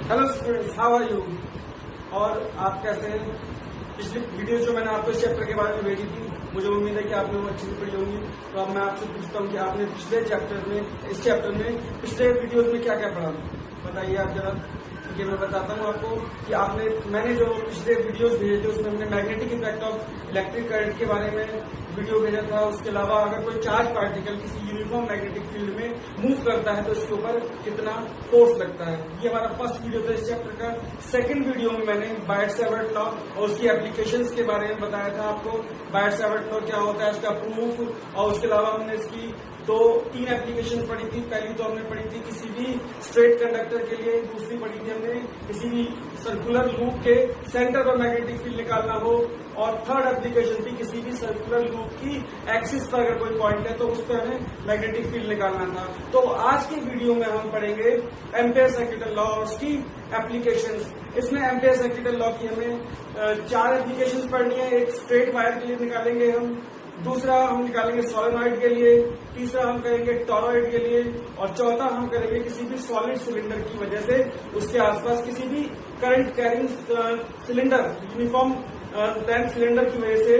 Hello students, how are you. और आप कैसे हैं। पिछली वीडियो जो मैंने आपको इस चैप्टर के बारे में भेजी थी, मुझे उम्मीद है कि आपने वो अच्छे से पढ़ी होंगी। तो अब मैं आपसे पूछता हूँ कि आपने पिछले चैप्टर में, इस चैप्टर में पिछले वीडियोज में क्या क्या पढ़ा, बताइए आप जरा। ठीक है, मैं बताता हूँ आपको कि मैंने जो पिछले वीडियोस भेजे थे उसमें हमने magnetic effect of electric current के बारे में वीडियो भेजा था। उसके अलावा अगर कोई चार्ज पार्टिकल किसी यूनिफॉर्म मैग्नेटिक फील्ड में मूव करता है तो इसके ऊपर कितना फोर्स लगता है। ये हमारा फर्स्ट वीडियो था इस चैप्टर का। सेकंड वीडियो में मैंने बायट-सैवर्ट लॉ और उसकी एप्लीकेशंस के बारे में बताया था आपको। बायट-सैवर्ट लॉ क्या होता है, उसका प्रूफ, और उसके अलावा हमने इसकी 2-3 एप्लीकेशन पढ़ी थी। पहली तो हमने पढ़ी थी किसी भी स्ट्रेट कंडक्टर के लिए, दूसरी पढ़ी थी हमने किसी भी सर्कुलर लूप के सेंटर पर मैग्नेटिक फील्ड निकालना हो, और थर्ड एप्लीकेशन थी किसी भी सर्कुलर लूप की एक्सिस पर अगर कोई पॉइंट है तो उस पर हमें मैग्नेटिक फील्ड निकालना था। तो आज की वीडियो में हम पढ़ेंगे एम्पेयर सर्किटल लॉ और उसकी एप्लीकेशंस। इसमें एम्पेयर सर्किटल लॉ की हमें 4 एप्लीकेशंस पढ़नी है। एक स्ट्रेट वायर के लिए निकालेंगे हम, दूसरा हम निकालेंगे सोलेनॉइड के लिए, तीसरा हम करेंगे टॉरॉइड के लिए, और चौथा हम करेंगे किसी भी सॉलिड सिलेंडर की वजह से उसके आसपास किसी भी current carrying cylinder, uniform length cylinder की वजह से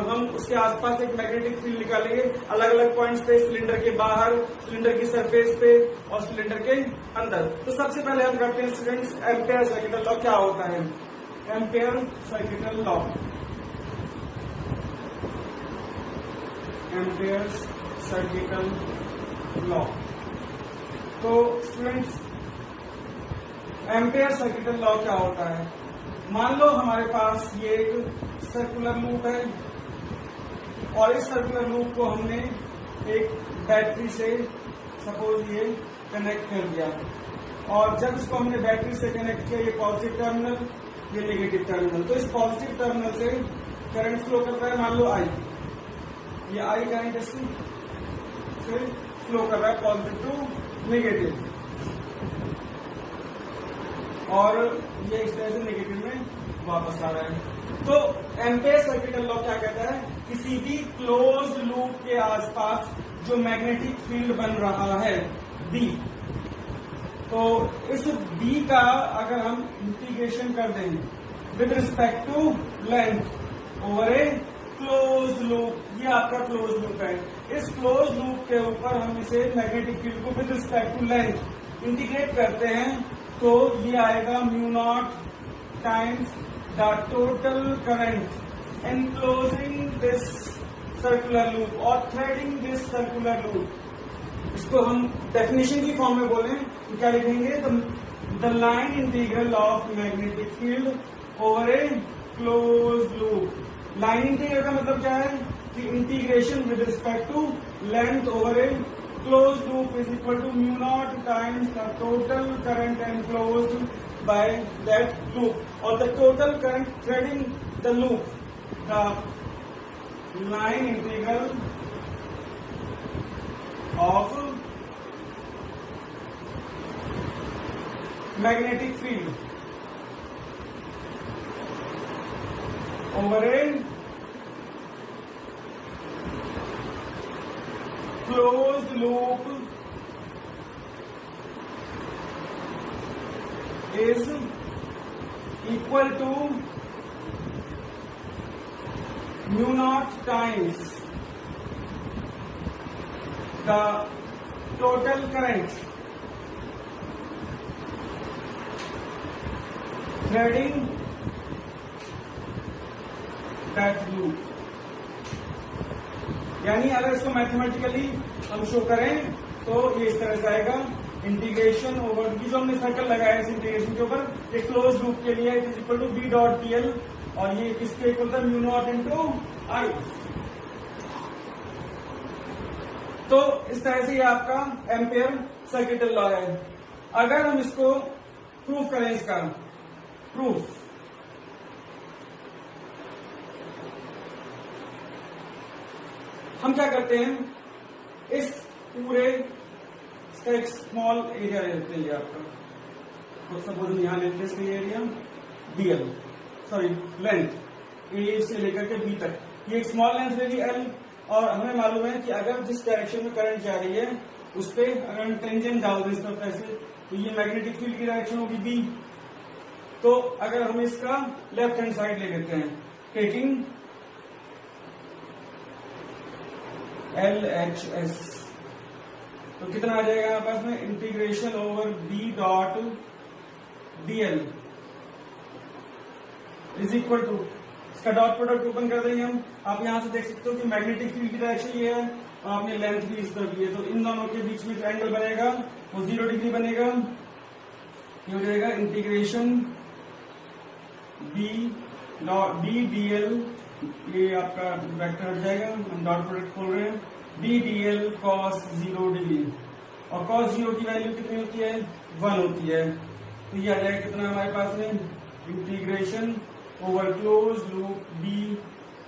हम उसके आसपास एक मैग्नेटिक फील्ड निकालेंगे अलग अलग पॉइंट्स पे, सिलेंडर के बाहर, सिलेंडर की सरफेस पे और सिलेंडर के अंदर। तो सबसे पहले हम करते हैं स्टूडेंट्स, एम्पेयर सर्किटल लॉ क्या होता है। Ampere circuital law, Ampere circuital law. तो स्टूडेंट्स, एम्पेयर सर्किटल लॉ क्या होता है। मान लो हमारे पास ये एक सर्कुलर लूप है और इस सर्कुलर लूप को हमने एक बैटरी से सपोज ये कनेक्ट कर दिया, और जब इसको हमने बैटरी से कनेक्ट किया, ये पॉजिटिव टर्मिनल, ये नेगेटिव टर्मिनल, तो इस पॉजिटिव टर्मिनल से करंट फ्लो करता है, मान लो आई, ये आई करंट से फ्लो कर रहा है पॉजिटिव टू नेगेटिव, और ये इस तरह से नेगेटिव में वापस आ रहा है। तो एम्पेयर सर्किटल लॉ क्या कहता है, किसी भी क्लोज लूप के आसपास जो मैग्नेटिक फील्ड बन रहा है बी, तो इस बी का अगर हम इंटीग्रेशन कर दें with respect to length over a close loop, ये आपका क्लोज लूप है, इस क्लोज लूप के ऊपर हम इसे मैग्नेटिक फील्ड को with respect to length integrate करते हैं, तो ये आएगा mu naught times the total current enclosing this circular loop और थ्रेडिंग दिस सर्कुलर लूप। इसको हम डेफिनेशन की फॉर्म में बोलें तो क्या लिखेंगे, the line integral of magnetic field over a close loop. Line integral का मतलब क्या है कि integration with respect to length over a closed loop is equal to mu naught times the total current enclosed by that loop, or the total current threading the loop, the line integral of magnetic field over a closed loop is equal to mu naught times the total current threading that loop। यानी अगर इसको mathematically हम show करें तो ये इस तरह से आएगा, इंटीग्रेशन ओवर, की जो हमने सर्कल लगाया इस इंटीग्रेशन के ऊपर, एक क्लोज लूप के लिए it is equal to B dot DL, और ये किसके इक्वल था, म्यू नॉट इनटू आई। तो इस तरह से ये आपका एम्पेयर सर्किटल लॉ है। अगर हम इसको प्रूफ करें, इसका प्रूफ, हम क्या करते हैं, इस पूरे इसका एक स्मॉल एरिया लेते हैं आपका, तो सपोज यहां लेते हैं इसका एरिया डीएल, सॉरी लेंथ, ए से लेकर के बी तक, ये एक स्मॉल लेंथ ले ली एल, और हमें मालूम है कि अगर जिस डायरेक्शन में करंट जा रही है उस पर अगर टेंजेंट डाल दें इस तरफ ऐसे, तो ये मैग्नेटिक फील्ड की डायरेक्शन होगी बी। तो अगर हम इसका लेफ्ट हैंड साइड ले लेते हैं, टेकिंग LHS, तो कितना आ जाएगा हमारे पास में, integration over B dot DL is equal to, इसका डॉट प्रोडक्ट ओपन कर देंगे हम। आप यहां से देख सकते हो कि मैग्नेटिक फील्ड की डायरेक्शन ये है और आपने लेंथ भी इस तरफ ली है, तो इन दोनों के बीच में ट्रायंगल बनेगा, वो 0 डिग्री बनेगा। ये हो जाएगा इंटीग्रेशन B DL, ये आपका वेक्टर हट जाएगा, हम डॉट प्रोडक्ट खोल रहे हैं, B DL cos 0 डिग्री, और cos 0 की वैल्यू कितनी होती है, 1 होती है। तो ये आ जाएगा कितना हमारे पास में, integration over close loop B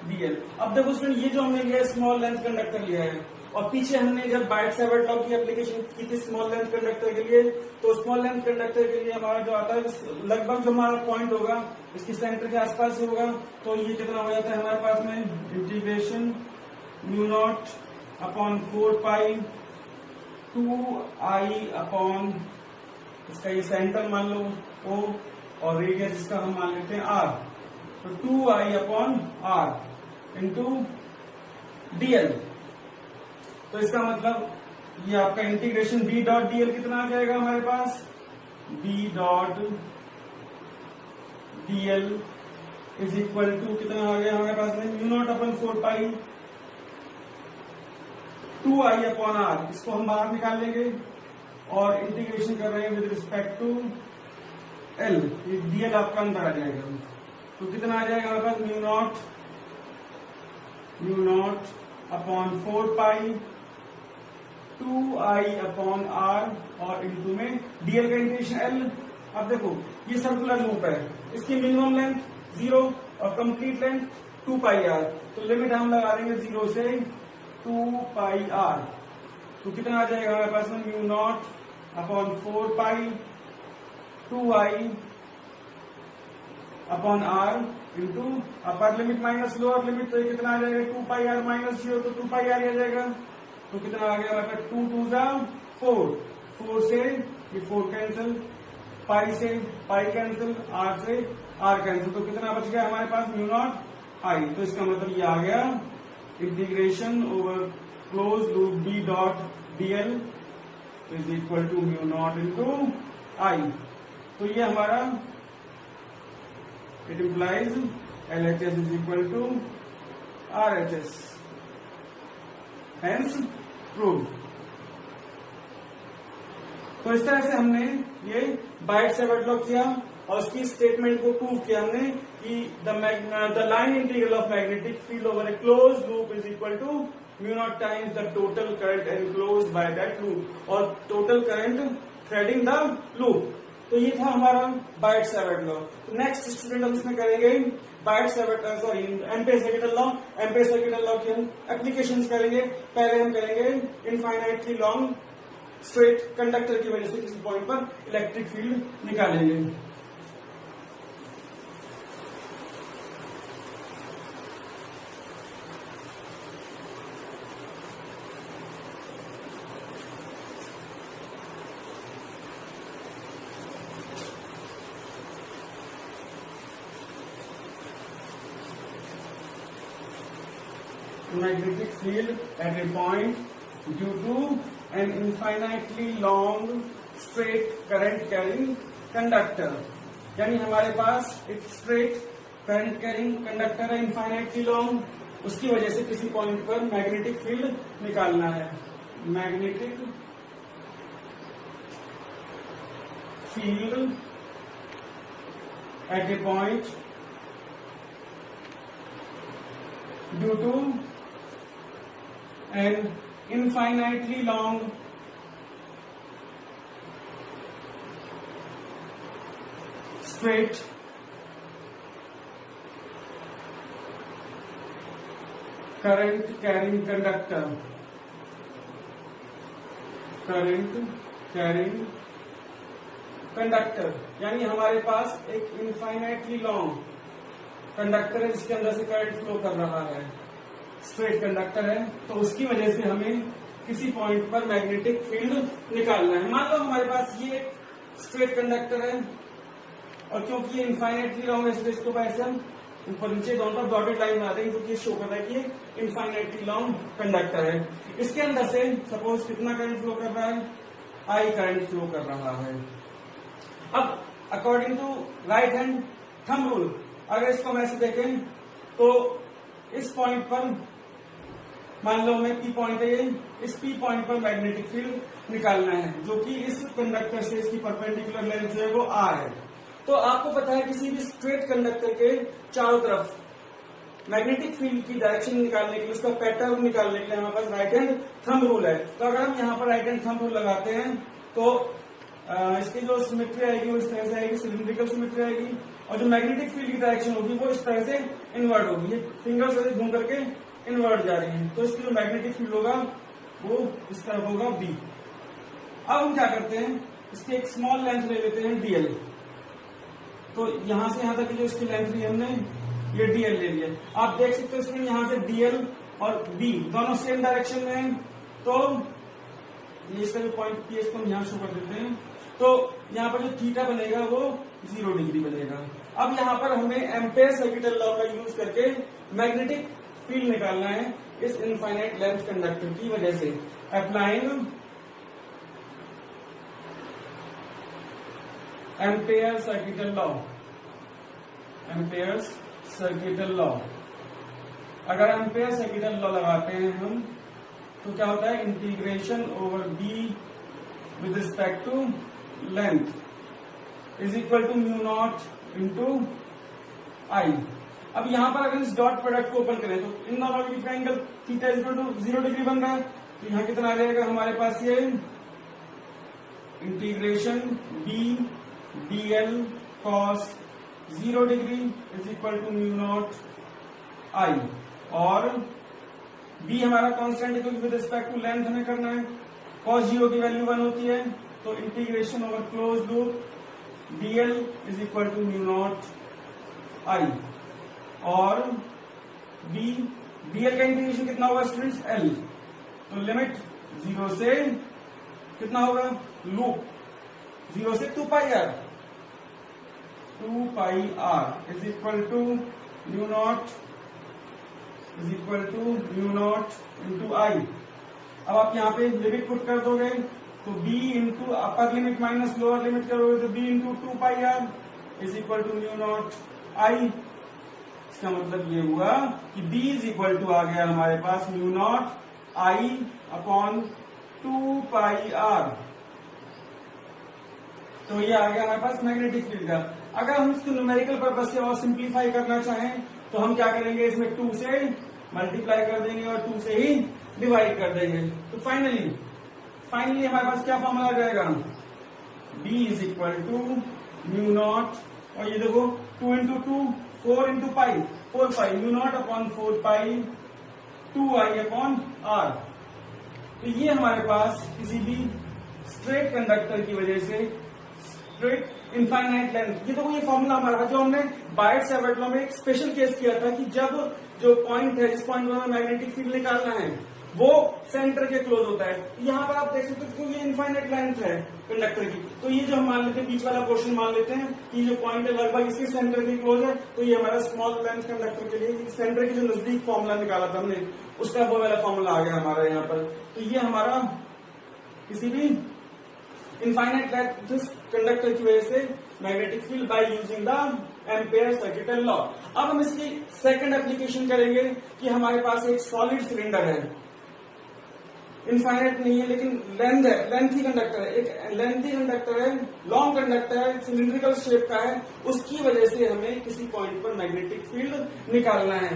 DL। अब देखो स्टूडेंट, ये जो हमने लिया स्मॉल लेंथ कंडक्टर लिया है, और पीछे हमने जब बाइट-सेवर्ट लॉ की एप्लीकेशन की थी स्मॉल लेंथ कंडक्टर के लिए, तो स्मॉल लेंथ कंडक्टर के लिए हमारा जो आता है लगभग जो हमारा पॉइंट होगा इसकी सेंटर के आसपास ही होगा। तो ये कितना हो जाता है हमारे पास में, integration mu naught upon 4 pi 2I upon, इसका ये सेंटर मान लो O और रेडियस इसका हम मान लेते हैं R, तो 2I upon R into DL। तो इसका मतलब ये आपका इंटीग्रेशन B डॉट DL कितना आ जाएगा हमारे पास, B dot DL is equal to कितना आ गया हमारे पास में, mu naught upon 4 pi 2I upon R, इसको हम बाहर निकाल लेंगे और इंटीग्रेशन कर रहे हैं विद रिस्पेक्ट टू L, ये DL आपका अंदर आ जाएगा। तो कितना आ जाएगा हमारे पास, mu naught upon 4 pi 2I upon R और इंटू में DL का इंटीग्रेशन L। अब देखो ये सर्कुलर लूप है, इसकी मिनिमम लेंथ 0 और कंप्लीट लेंथ 2 पाई R, तो लिमिट हम लगा देंगे 0 से 2 पाई R। तो कितना आ जाएगा हमारे पास में, mu naught upon 4 pi 2I upon R into upper limit minus lower limit, तो ये कितना आ जाएगा, 2 पाई R माइनस 0, तो 2 पाई R आ जाएगा। तो कितना आ गया हमारे पास, 2 2 जा 4, 4 से ये 4 कैंसिल, पाई से पाई कैंसिल, R से R कैंसिल, तो कितना बच गया हमारे पास, म्यू नॉट I। तो इसका मतलब ये आ गया integration over close loop B dot DL is equal to mu naught into I। तो ये हमारा it implies LHS is equal to RHS, hence prove. तो इस तरह से हमने ये बाइट-सेवर्ट लॉ किया और उसकी स्टेटमेंट को प्रूव किया हमने कि the line integral of magnetic field over a close loop is equal to mu naught times the total current enclosed by that loop, और total current threading the loop. तो ये था हमारा बाइट-सेवर्ट लॉ। नेक्स्ट स्टूडेंट हम इसमें करेंगे ampere-circuital law. Ampere-circuital law की हम एप्लीकेशंस करेंगे। पहले हम करेंगे इनफाइनाइटली लॉन्ग स्ट्रेट कंडक्टर की वजह से किसी पॉइंट पर इलेक्ट्रिक फील्ड निकालेंगे। Magnetic field at a point due to an infinitely long straight current carrying conductor। यानी हमारे पास एक straight current carrying conductor है infinitely long, उसकी वजह से किसी पॉइंट पर मैग्नेटिक फील्ड निकालना है। Magnetic field at a point due to an infinitely long straight current carrying conductor, current carrying conductor. यानी हमारे पास एक इनफाइनाइटली लॉन्ग कंडक्टर है जिसके अंदर से करंट फ्लो कर रहा है, स्ट्रेट कंडक्टर है, तो उसकी वजह से हमें किसी पॉइंट पर मैग्नेटिक फील्ड निकालना है। मान लो हमारे पास ये स्ट्रेट कंडक्टर है, और क्योंकि ये इनफाइनाइटली लॉन्ग है इसलिए इसको ऐसे हम ऊपर नीचे दोनों पर डॉटेड लाइन बना देंगे, क्योंकि ये शो कर रहा है कि ये इनफाइनाइटली लॉन्ग कंडक्टर है। इसके अंदर से सपोज कितना करंट फ्लो कर रहा है, आई करंट फ्लो कर रहा है। अब according to right hand thumb rule अगर इसको हम ऐसे देखें तो इस पॉइंट पर मान लो हमें पी पॉइंट है, ये इस पी पॉइंट पर मैग्नेटिक फील्ड निकालना है जो कि इस कंडक्टर से इसकी परपेंडिकुलर लेंथ जो है वो आर है। तो आपको पता है किसी भी स्ट्रेट कंडक्टर के चारों तरफ मैग्नेटिक फील्ड की डायरेक्शन निकालने के लिए, उसका पैटर्न निकालने के लिए हमारे पास राइट हैंड थंब रूल है। तो अगर हम यहाँ पर राइट हैंड थंब रूल लगाते हैं तो इसकी जो सिमेट्री आएगी वो इस तरह से आएगी, सिलिंड्रिकल सिमेट्री आएगी, और जो मैग्नेटिक फील्ड की डायरेक्शन होगी वो इस तरह से इनवर्ड होगी। ये फिंगर्स ऐसे घूम करके इनवर्ड जा रही है, तो इसकी जो मैग्नेटिक फील्ड होगा वो इस तरह होगा बी। अब हम क्या करते हैं, इसकी एक स्मॉल लेंथ ले लेते हैं डीएल। तो यहां से यहां तक जो इसकी लेंथ ली हमने ये डीएल ले लिया। आप देख सकते हो इसमें यहां से डीएल और बी दोनों सेम डायरेक्शन में है, तो ये इसका जो पॉइंट पी इसको हम यहां शो कर देते हैं। तो यहाँ पर जो थीटा बनेगा वो 0 डिग्री बनेगा। अब यहाँ पर हमें एम्पेयर सर्किटल लॉ का यूज करके मैग्नेटिक फील्ड निकालना है इस इनफाइनाइट लेंथ कंडक्टर की वजह से। Applying Ampere circuital law, Ampere circuital law, अगर एम्पेयर सर्किटल लॉ लगाते हैं हम तो क्या होता है, integration over B with respect to length is equal to mu naught into I. अब यहां पर अगर इस डॉट प्रोडक्ट को ओपन करें तो इन दोनों के बीच का angle theta is equal to 0 degree बन रहा है। तो यहां कितना आ जाएगा हमारे पास, ये integration B DL cos 0 degree is equal to mu naught I, और बी हमारा कांस्टेंट है क्योंकि विद रिस्पेक्ट टू लेंथ हमें करना है। कॉस 0 की वैल्यू 1 होती है, तो integration over close loop dl is equal to mu naught I, और बी डीएल का इंटीग्रेशन कितना होगा स्टूडेंट्स, एल। तो लिमिट 0 से कितना होगा, लूप 0 से 2 pi R, 2 pi R is equal to mu naught is equal to mu naught into I. अब आप यहाँ पे लिमिट पुट कर दोगे तो b into upper limit minus lower limit करोगे तो b into 2 pi R is equal to mu naught I. इसका मतलब ये हुआ कि b इज इक्वल टू आ गया हमारे पास mu naught I upon 2 pi R. तो ये आ गया हमारे पास मैग्नेटिक फील्ड का। अगर हम इसको न्यूमेरिकल पर्पज से और सिंप्लीफाई करना चाहें तो हम क्या करेंगे, इसमें 2 से मल्टीप्लाई कर देंगे और 2 से ही डिवाइड कर देंगे। तो फाइनली हमारे पास क्या फॉर्मूला आ जाएगा, b is equal to mu naught, और ये देखो 2 into 2 4 into pi 4 pi mu naught upon 4 pi 2 I upon R. तो ये हमारे पास किसी भी स्ट्रेट कंडक्टर की वजह से स्ट्रेट इनफाइनाइट लेंथ, ये तो ये फॉर्मूला हमारा जो हमने बायट-सैवर्ट लॉ में एक स्पेशल केस किया था कि जब जो पॉइंट है जिस पॉइंट पर हमें मैग्नेटिक फील्ड निकालना है वो सेंटर के क्लोज होता है। यहाँ पर आप देख सकते हो ये इनफाइनाइट लेंथ है कंडक्टर की, तो ये जो हम मान लेते हैं बीच वाला पोर्शन मान लेते हैं कि जो पॉइंट है लगभग इसके सेंटर के क्लोज है, तो ये हमारा स्मॉल लेंथ कंडक्टर के लिए सेंटर के जो नजदीक फॉर्मूला निकाला था हमने उसका वो वाला फॉर्मूला आ गया हमारा यहाँ पर। तो ये हमारा किसी भी इनफाइनाइट लेंथ कंडक्टर की वजह से magnetic field by using the ampere circuital law. अब हम इसकी सेकंड एप्लीकेशन करेंगे कि हमारे पास एक सॉलिड सिलेंडर है, इनफाइनाइट नहीं है लेकिन लेंथी कंडक्टर है, एक लेंथी कंडक्टर है, लॉन्ग कंडक्टर है, सिलिंड्रिकल शेप का है, उसकी वजह से हमें किसी पॉइंट पर मैग्नेटिक फील्ड निकालना है।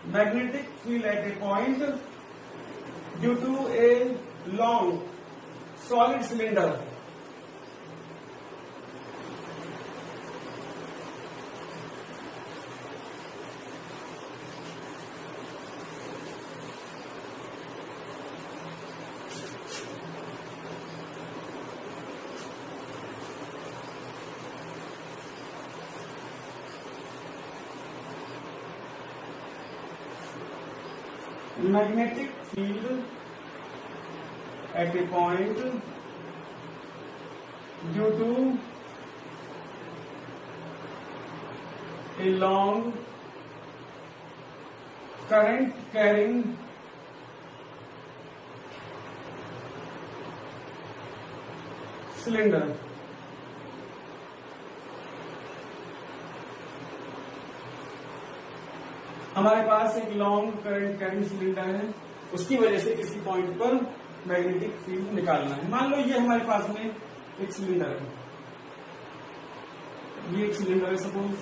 Magnetic field at a point due to a long solid cylinder. Magnetic field at a point due to a long current carrying cylinder. हमारे पास एक लॉन्ग करंट कैरिंग सिलेंडर है, उसकी वजह से किसी पॉइंट पर मैग्नेटिक फील्ड निकालना है। मान लो ये हमारे पास में एक सिलेंडर है, ये एक सिलेंडर है सपोज,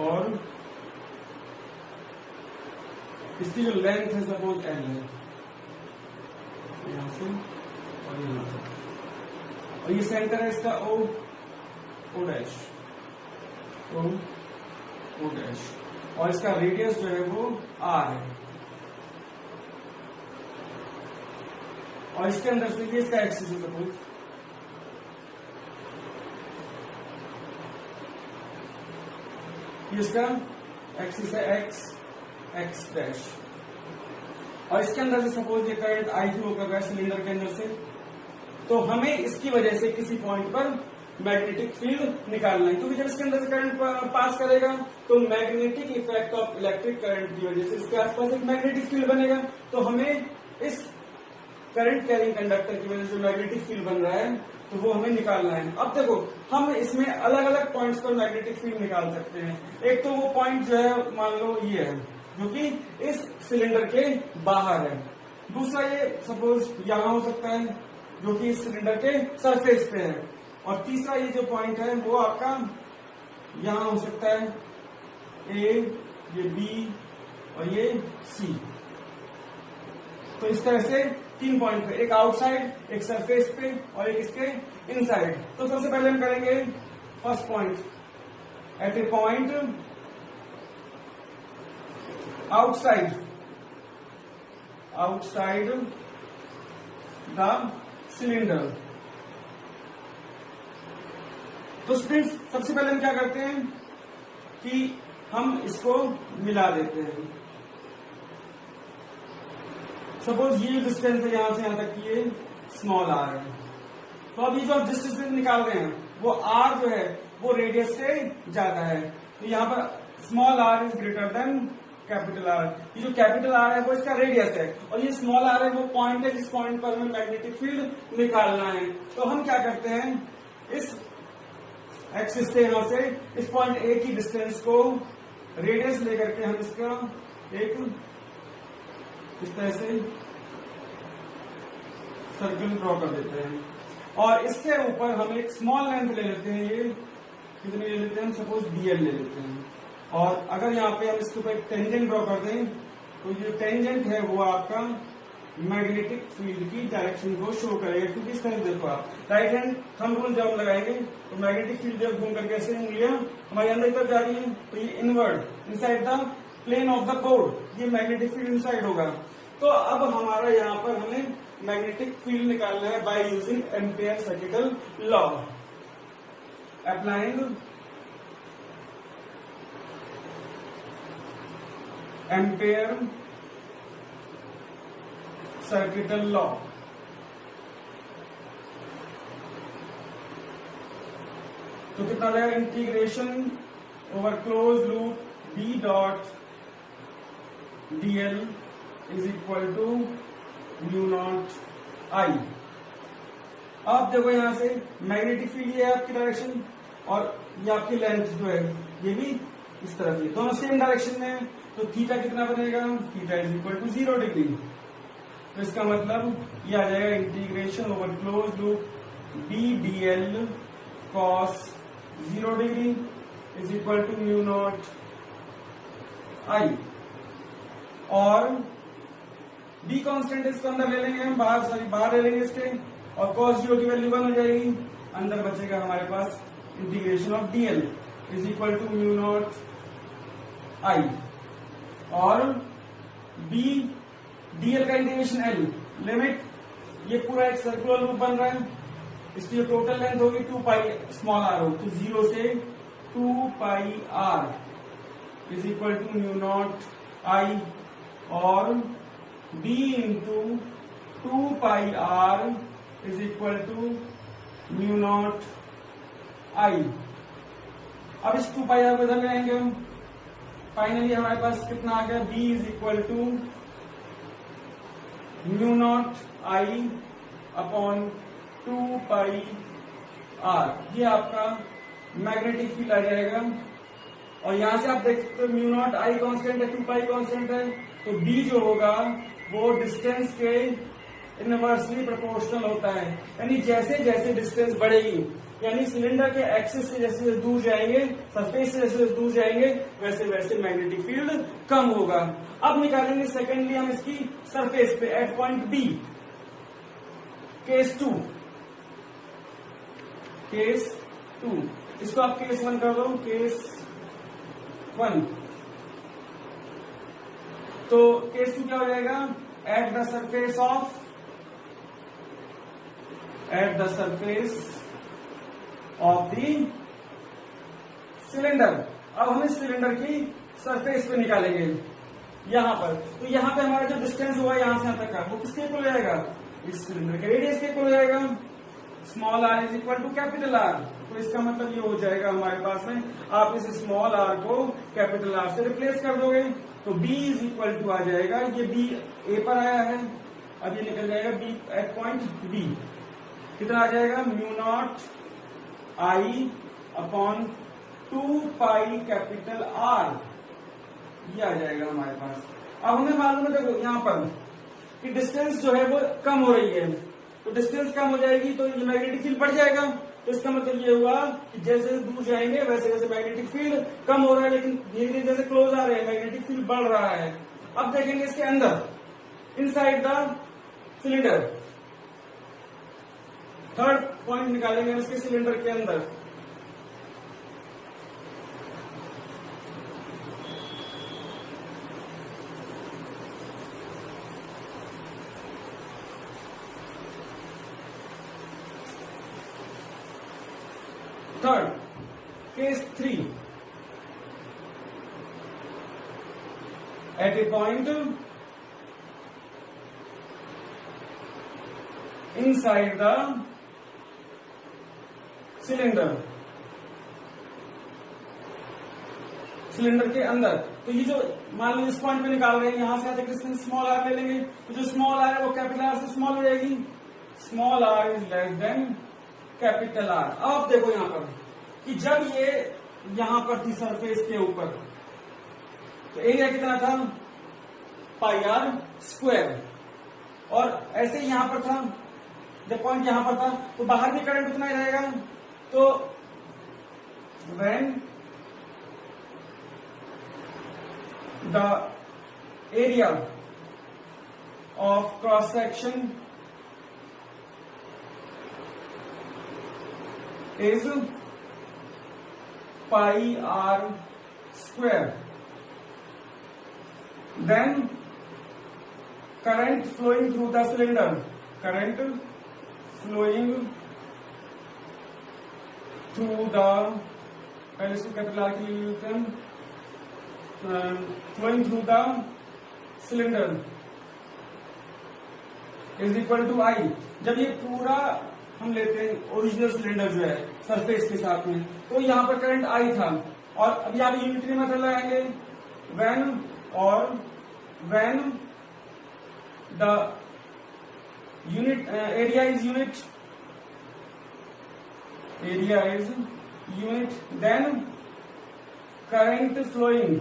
और इसकी जो लेंथ है सपोज एल है, यहां से और यहां से, और ये सेंटर है इसका ओ डैश, ओ डैश, और इसका रेडियस जो है वो आर है, और इसके अंदर से ये इसका एक्सिस है सपोज, ये इसका एक्सिस है एक्स डैश, और इसके अंदर से सपोज ये करंट आई फ्लो कर रहा है सिलेंडर के अंदर से, तो हमें इसकी वजह से किसी पॉइंट पर मैग्नेटिक फील्ड निकालना है, क्योंकि जब इसके अंदर से करंट पास करेगा तो magnetic effect of electric current की वजह से इसके आसपास एक मैग्नेटिक फील्ड बनेगा, तो हमें इस करंट कैरिंग कंडक्टर की वजह से मैग्नेटिक फील्ड बन रहा है, तो वो हमें निकालना है। अब देखो हम इसमें अलग अलग पॉइंट्स पर मैग्नेटिक फील्ड निकाल सकते हैं। एक तो वो पॉइंट जो है मान लो ये है, जो कि इस सिलेंडर के बाहर है, दूसरा ये सपोज यहां हो सकता है जो कि इस सिलेंडर के सरफेस पे है, और तीसरा ये जो पॉइंट है वो आपका यहां हो सकता है, ए, ये बी और ये सी। तो इस तरह से 3 पॉइंट पे, एक आउटसाइड, एक सरफेस पे और एक इसके इनसाइड। तो सबसे पहले हम करेंगे first point, at a point outside the cylinder. तो स्टूडेंट्स सबसे पहले हम क्या करते हैं कि हम इसको मिला देते हैं। सपोज ये डिस्टेंस है यहां से यहां तक की, ये स्मॉल आर है, तो अब ये जो आप डिस्टेंस निकाल रहे हैं वो आर जो है वो रेडियस से ज्यादा है, तो यहाँ पर small R is greater than capital R. ये जो कैपिटल आर है वो इसका रेडियस है, और ये स्मॉल आर है वो पॉइंट है जिस पॉइंट पर हमें मैग्नेटिक फील्ड निकालना है। तो हम क्या करते हैं, इस एक्सिस से यहां से इस पॉइंट ए की डिस्टेंस को रेडियस लेकर के हम इसका एक इस तरह से सर्कल ड्रॉ कर देते हैं, और इसके ऊपर हम एक स्मॉल लेंथ ले लेते हैं, ये कितनी ले लेते हैं, सपोज डीएल ले लेते हैं, और अगर यहाँ पे हम इसके ऊपर एक टेंजेंट ड्रॉ कर दें तो ये टेंजेंट है वो आपका मैग्नेटिक फील्ड की डायरेक्शन को शो करेगा, क्योंकि इस तरह देखो आप राइट हैंड थंब रूल जब हम लगाएंगे तो मैग्नेटिक फील्ड जब घूम करके ऐसे उंगलियां हमारे अंदर तक जा रही है तो ये inward inside the plane of the board, ये मैग्नेटिक फील्ड इनसाइड होगा। तो अब हमारा यहाँ पर हमें मैग्नेटिक फील्ड निकालना है by using Ampere circuital law. Applying Ampere circuital law, तो कितना आ जाएगा, integration over close loop B dot dl is equal to mu naught I. अब देखो यहां से मैग्नेटिक फील्ड ये है आपकी डायरेक्शन, और ये आपकी लेंथ जो है ये भी इस तरफ, ये दोनों सेम डायरेक्शन में है, तो थीटा कितना बनेगा, theta is equal to 0 degree. तो इसका मतलब ये आ जाएगा integration over close loop B DL cos 0 degree is equal to mu naught I, और बी कांस्टेंट इसको अंदर ले लेंगे हम, बाहर ले लेंगे इसके, और cos 0 की वैल्यू 1 हो जाएगी, अंदर बचेगा हमारे पास integration of dl is equal to mu naught I, और बी डीएल का इंटीग्रेशन एल लिमिट, ये पूरा एक सर्कुलर लूप बन रहा है, इसकी जो टोटल लेंथ होगी 2 पाई स्मॉल आर हो, तो 0 से 2 pi R is equal to mu naught I, और b into 2 pi R is equal to mu naught I. अब इस 2 पाई आर को इधर ले आएंगे हम, फाइनली हमारे पास कितना आ गया, b is equal to mu naught I upon 2 pi R. ये आपका मैग्नेटिक फील्ड आ जाएगा। और यहां से आप देख सकते हो म्यू नॉट आई कांस्टेंट है, 2 पाई कांस्टेंट है, तो b जो होगा वो डिस्टेंस के इनवर्सली प्रोपोर्शनल होता है। यानी जैसे जैसे डिस्टेंस बढ़ेगी, यानी सिलेंडर के एक्सिस से जैसे जैसे दूर जाएंगे, सरफेस से जैसे जैसे दूर जाएंगे, वैसे वैसे मैग्नेटिक फील्ड कम होगा। अब निकालेंगे सेकेंडली हम इसकी सरफेस पे at point B, case 2, case 2, इसको आप केस 1 कर दो, केस 1। तो केस 2 क्या हो जाएगा, at the surface of, at the surface of the cylinder. अब हम इस सिलेंडर की सरफेस पे निकालेंगे यहां पर। तो यहां पे हमारा जो डिस्टेंस हुआ यहां से यहां तक का, वो किसके इक्वल हो जाएगा, इस सिलेंडर के रेडियस के इक्वल हो जाएगा। Small R is equal to capital R. तो इसका मतलब ये हो जाएगा हमारे पास में, आप इस स्मॉल आर को कैपिटल आर से रिप्लेस कर दोगे, तो b इज इक्वल टू आ जाएगा, ये b a पर आया है, अब ये निकल जाएगा b एट पॉइंट b, कितना आ जाएगा, mu naught I upon 2 pi capital R, ये आ जाएगा हमारे पास। अब हमें मालूम है, देखो यहां पर कि डिस्टेंस जो है वो कम हो रही है, तो डिस्टेंस कम हो जाएगी तो ये मैग्नेटिक फील्ड बढ़ जाएगा। तो इसका मतलब ये हुआ कि जैसे दूर जाएंगे वैसे वैसे मैग्नेटिक फील्ड कम हो रहा है, लेकिन धीरे धीरे जैसे क्लोज आ रहे हैं मैग्नेटिक फील्ड बढ़ रहा है। अब देखेंगे इसके अंदर, inside the cylinder, third point निकालेंगे इसके सिलेंडर के अंदर। Third, case 3, at a point inside the cylinder, cylinder के अंदर। तो ये जो मान लो इस पॉइंट पे निकाल रहे हैं, यहां से आते डिस्टेंस स्मॉल आर ले लेंगे, तो जो स्मॉल आर है वो कैपिटल आर से स्मॉल हो जाएगी, small R is less than capital R. अब आप देखो यहां पर कि जब ये यहां पर थी सरफेस के ऊपर, तो एरिया कितना था, पाई आर स्क्वायर, और ऐसे ही यहां पर था, जब पॉइंट यहां पर था तो बाहर भी करंट उतना ही रहेगा। तो when the area of cross section is pi r square, then current flowing through the cylinder, current flowing through the, पहले इसको कैपिटल आर के लिए लिखते हैं, flowing through the cylinder is equal to I। जब ये पूरा हम लेते हैं ओरिजिनल सिलेंडर जो है सरफेस के साथ में, तो यहां पर करंट आई था, और अभी आप यूनिटरी मेथड लगाएंगे, when the unit area is unit, then current flowing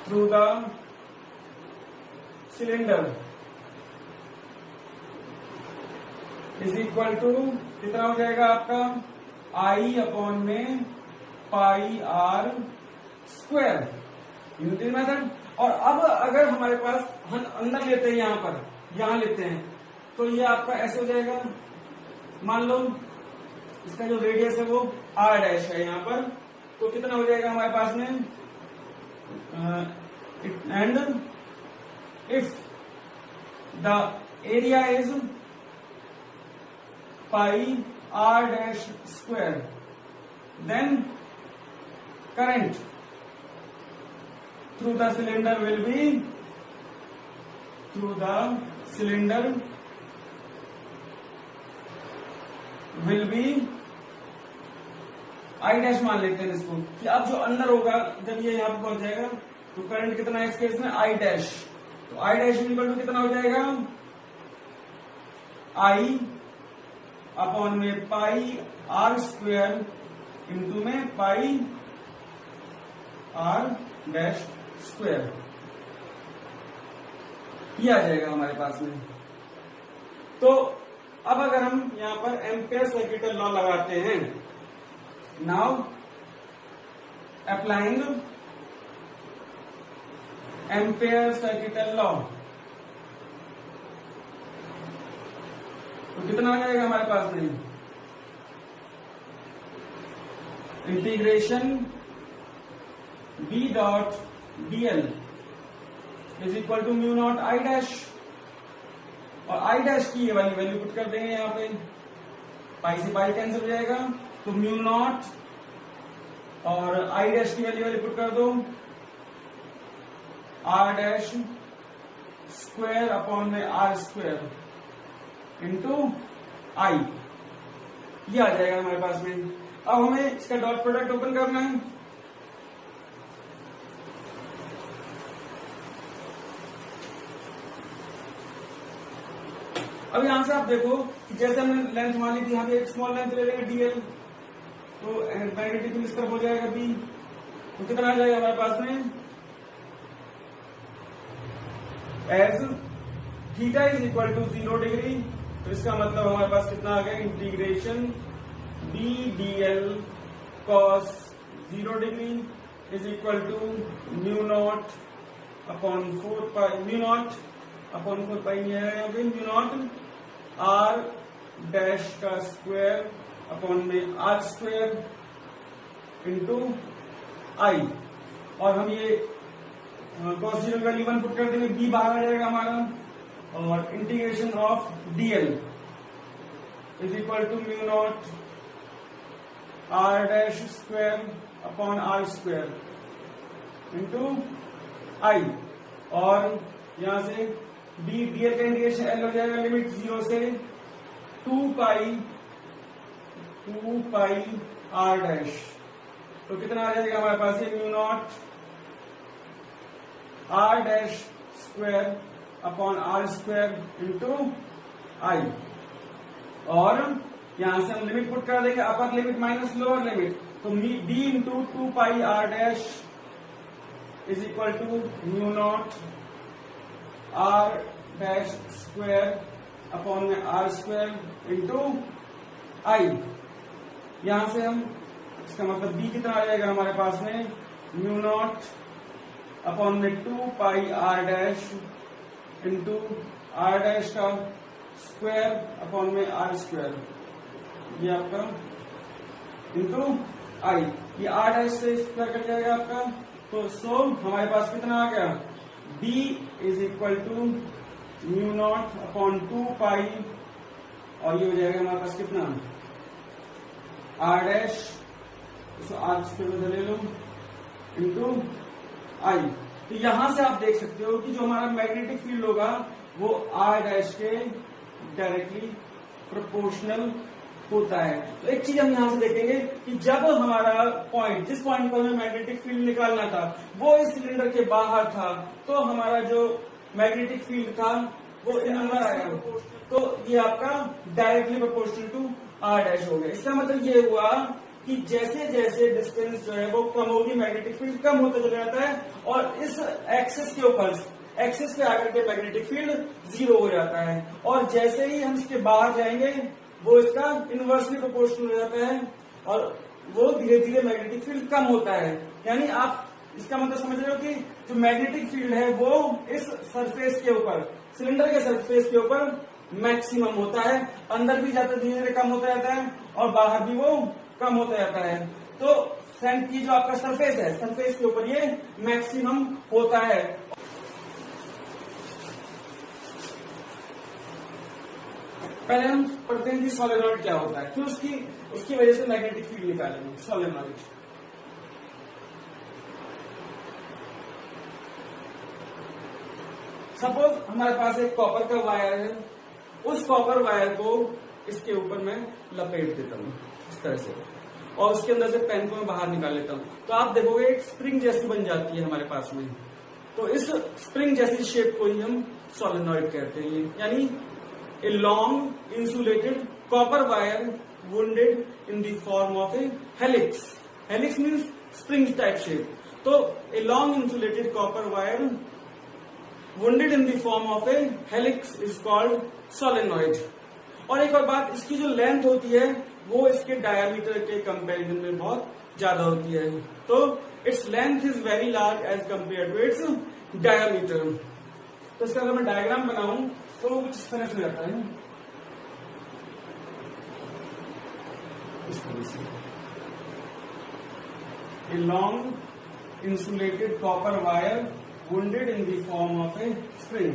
through the cylinder is equal to कितना हो जाएगा आपका, आई अपॉन में pi R square, unitary method. और अब अगर हमारे पास हम अंदर लेते हैं, यहां लेते हैं, तो ये आपका ऐसे हो जाएगा, मान लो इसका जो रेडियस है वो आर डैश है यहां पर, तो कितना हो जाएगा हमारे पास में, and if the area is pi r dash square, then current through the cylinder will be I dash मान लेते हैं इसको कि अब जो अंदर होगा जब ये यहाँ पे पहुंच जाएगा तो करंट कितना है इस केस में I डैश, तो I डैश इक्वल टू कितना हो जाएगा I अपॉन में पाई R स्क्वायर इंटू में पाई R डैश स्क्वायर, ये आ जाएगा हमारे पास में। तो अब अगर हम यहां पर एम्पेयर सर्किटल लॉ लगाते हैं, now applying Ampere circuital law, तो कितना आ जाएगा हमारे पास में integration B dot dl is equal to mu naught I dash, और I डैश की ये वाली वैल्यू पुट कर देंगे यहाँ पे, पाई से पाई कैंसिल हो जाएगा, तो म्यू नॉट और I डैश की वैल्यू पुट कर दो R डैश स्क्वायर अपॉन में R स्क्वायर इंटू I, ये आ जाएगा हमारे पास में। अब हमें इसका डॉट प्रोडक्ट ओपन करना है, अब यहां से आप देखो कि जैसे हमने लेंथ मान ली थी, यहाँ पे एक स्मॉल लेंथ ले लेंगे डीएल, तो मैग्नेटिक फील्ड इस तरफ हो जाएगा बी, तो कितना आ जाएगा हमारे पास में as theta is equal to 0 degree, तो इसका मतलब हमारे पास कितना आ गया integration B DL cos 0 degree is equal to mu naught upon 4 pi, mu naught upon 4 pi नहीं आएगा यहाँ पे, म्यू नॉट आर डैश का स्क्वायर अपॉन में आर स्क्वायर इंटू आई, और हम ये कॉस 0 का वैल्यू 1 पुट कर देंगे, बी बाहर आ जाएगा हमारा, और integration of dl is equal to mu naught R dash square upon R square into I, और यहां से डी डीएल का इंटीग्रेशन एल हो जाएगा लिमिट 0 से 2 पाई आर डैश, तो कितना आ जाएगा हमारे पास ये mu naught R dash square upon R square into I, और यहां से हम लिमिट पुट कर देंगे upper limit minus lower limit, तो D into 2 pi R dash is equal to mu naught R dash square upon में R square into I, यहां से हम इसका मतलब बी कितना आ जाएगा हमारे पास में म्यू नॉट अपॉन में 2 pi R dash into R dash का स्क्वायर अपॉन में आर स्क्वायर, ये आपका इंटू आई, ये आर डैश से स्क्वायर कट जाएगा आपका, तो सो हमारे पास कितना आ गया b is equal to mu naught upon 2 pi, और ये हो जाएगा हमारे पास कितना आर डैश, इसको आर स्क्वायर में ले लो इंटू आई, तो यहां से आप देख सकते हो कि जो हमारा मैग्नेटिक फील्ड होगा वो आर डैश के डायरेक्टली प्रोपोर्शनल होता है। तो एक चीज हम यहां से देखेंगे कि जब हमारा पॉइंट, जिस पॉइंट पर हमें मैग्नेटिक फील्ड निकालना था वो इस सिलेंडर के बाहर था, तो हमारा जो मैग्नेटिक फील्ड था वो इन अंदर आया, तो ये आपका directly proportional to R dash हो गया। इसका मतलब ये हुआ कि जैसे जैसे डिस्टेंस जो है वो कम होगी, मैग्नेटिक फील्ड कम होता चला जाता है, और इस एक्सिस के ऊपर, एक्सिस पे आकर के मैग्नेटिक फील्ड 0 हो जाता है, और जैसे ही हम इसके बाहर जाएंगे वो इसका इनवर्सली प्रोपोर्शनल हो जाता है, और वो धीरे धीरे मैग्नेटिक फील्ड कम होता है। यानी आप इसका मतलब समझ रहे हो कि जो मैग्नेटिक फील्ड है वो इस सरफेस के ऊपर, सिलेंडर के सरफेस के ऊपर मैक्सिमम होता है, अंदर भी जाता धीरे धीरे कम होता जाता है और बाहर भी वो कम होता जाता है। तो सेंट की जो आपका सरफेस है, सरफेस के ऊपर ये मैक्सिमम होता है। पहले हम पढ़ते हैं कि सोलेनॉइड क्या होता है, फिर उसकी वजह से मैग्नेटिक फील्ड निकालेंगे। सोलेनॉइड सपोज हमारे पास एक कॉपर का वायर है, उस कॉपर वायर को इसके ऊपर मैं लपेट देता हूँ इस तरह से, और उसके अंदर से पेन को मैं बाहर निकाल लेता हूँ, तो आप देखोगे एक स्प्रिंग जैसी बन जाती है हमारे पास में। तो इस स्प्रिंग जैसी शेप को ही हम सोलेनॉइड कहते हैं। यानी a long insulated copper wire wounded in the form of a helix. Helix means spring type shape. तो a long insulated copper wire wounded in the form of a helix is called solenoid। और एक और बात, इसकी जो length होती है वो इसके डायमीटर के कंपैरिजन में बहुत ज्यादा होती है। तो its length is very large as compare to its diameter. तो इसका अगर मैं डायग्राम बनाऊं तो वो कुछ इस तरह से रहता है, इस तरह से। ए long insulated copper wire wounded in the form of a spring